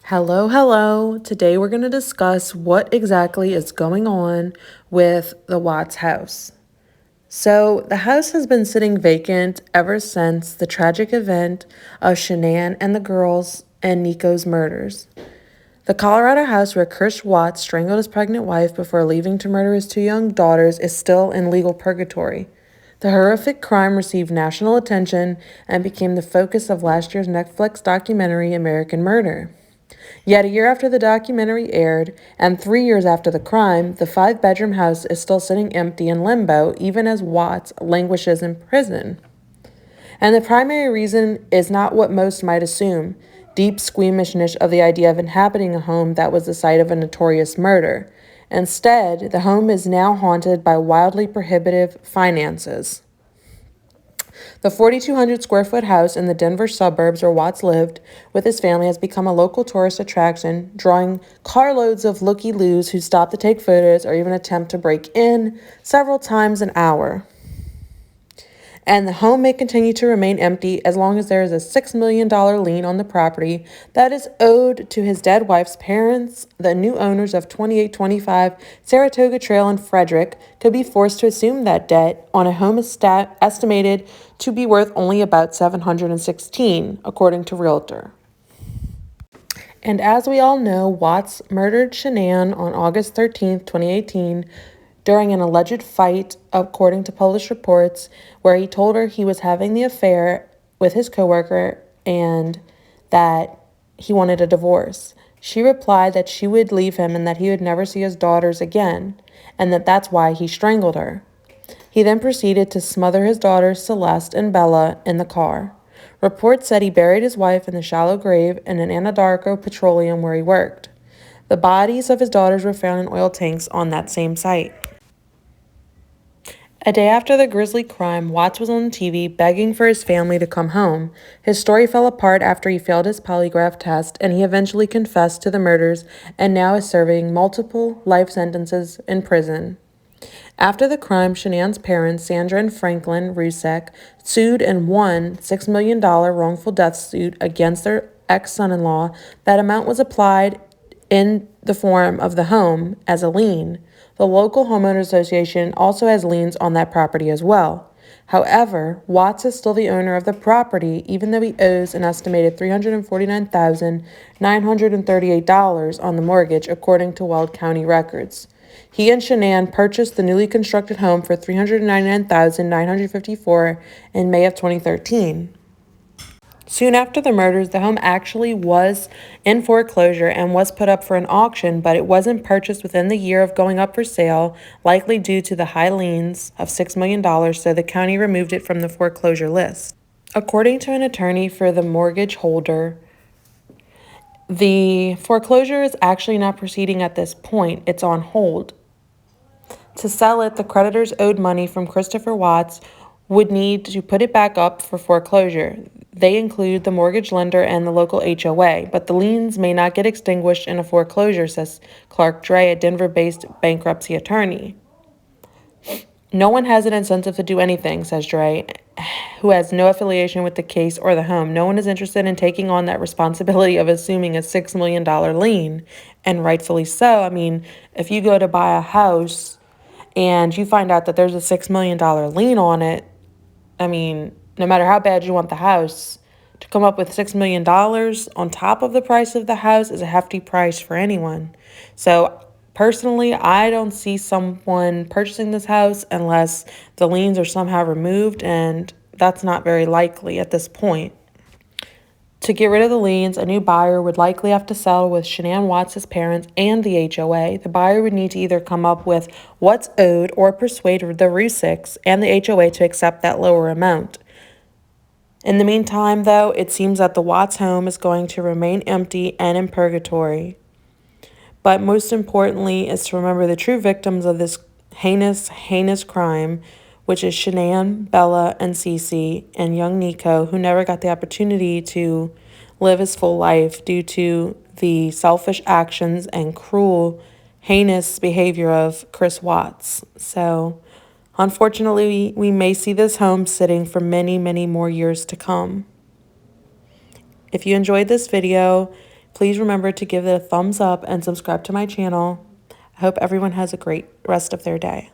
Hello, hello. Today we're going to discuss what exactly is going on with the Watts house. So, the house has been sitting vacant ever since the tragic event of Shannan and the girls and Nico's murders. The Colorado house where Chris Watts strangled his pregnant wife before leaving to murder his two young daughters is still in legal purgatory. The horrific crime received national attention and became the focus of last year's Netflix documentary American Murder. Yet a year after the documentary aired, and 3 years after the crime, the five-bedroom house is still sitting empty in limbo, even as Watts languishes in prison. And the primary reason is not what most might assume: deep squeamishness of the idea of inhabiting a home that was the site of a notorious murder. Instead, the home is now haunted by wildly prohibitive finances. The 4,200 square foot house in the Denver suburbs where Watts lived with his family has become a local tourist attraction, drawing carloads of looky-loos who stop to take photos or even attempt to break in several times an hour. And the home may continue to remain empty as long as there is a $6 million lien on the property that is owed to his dead wife's parents. The new owners of 2825 Saratoga Trail in Frederick could be forced to assume that debt on a home estimated to be worth only about $716, according to Realtor. And as we all know, Watts murdered Shannan on August 13th, 2018, during an alleged fight, according to published reports, where he told her he was having the affair with his coworker and that he wanted a divorce. She replied that she would leave him and that he would never see his daughters again, and that's why he strangled her. He then proceeded to smother his daughters Celeste and Bella in the car. Reports said he buried his wife in the shallow grave in an Anadarko petroleum where he worked. The bodies of his daughters were found in oil tanks on that same site. A day after the grisly crime, Watts was on TV begging for his family to come home. His story fell apart after he failed his polygraph test, and he eventually confessed to the murders and now is serving multiple life sentences in prison. After the crime, Shannan's parents, Sandra and Franklin Rusek, sued and won $6 million wrongful death suit against their ex-son-in-law. That amount was applied in the form of the home as a lien. The local homeowners association also has liens on that property as well. However, Watts is still the owner of the property, even though he owes an estimated $349,938 on the mortgage, according to Weld County records. He and Shannan purchased the newly constructed home for $399,954 in May of 2013. Soon after the murders, the home actually was in foreclosure and was put up for an auction, but it wasn't purchased within the year of going up for sale, likely due to the high liens of $6 million, so the county removed it from the foreclosure list. According to an attorney for the mortgage holder, the foreclosure is actually not proceeding at this point. It's on hold. To sell it, the creditors owed money from Christopher Watts would need to put it back up for foreclosure. They include the mortgage lender and the local HOA, but the liens may not get extinguished in a foreclosure, says Clark Dre, a Denver-based bankruptcy attorney. No one has an incentive to do anything, says Dre, who has no affiliation with the case or the home. No one is interested in taking on that responsibility of assuming a $6 million lien, and rightfully so. I mean, if you go to buy a house and you find out that there's a $6 million lien on it, I mean, no matter how bad you want the house, to come up with $6 million on top of the price of the house is a hefty price for anyone. So personally, I don't see someone purchasing this house unless the liens are somehow removed, and that's not very likely at this point. To get rid of the liens, a new buyer would likely have to settle with Shannanwatts' parents and the HOA. The buyer would need to either come up with what's owed or persuade the Ruseks and the HOA to accept that lower amount. In the meantime, though, it seems that the Watts home is going to remain empty and in purgatory. But most importantly is to remember the true victims of this heinous, heinous crime, which is Shannan, Bella, and Cece, and young Nico, who never got the opportunity to live his full life due to the selfish actions and cruel, heinous behavior of Chris Watts. So, unfortunately, we may see this home sitting for many, many more years to come. If you enjoyed this video, Please remember to give it a thumbs up and subscribe to my channel. I hope everyone has a great rest of their day.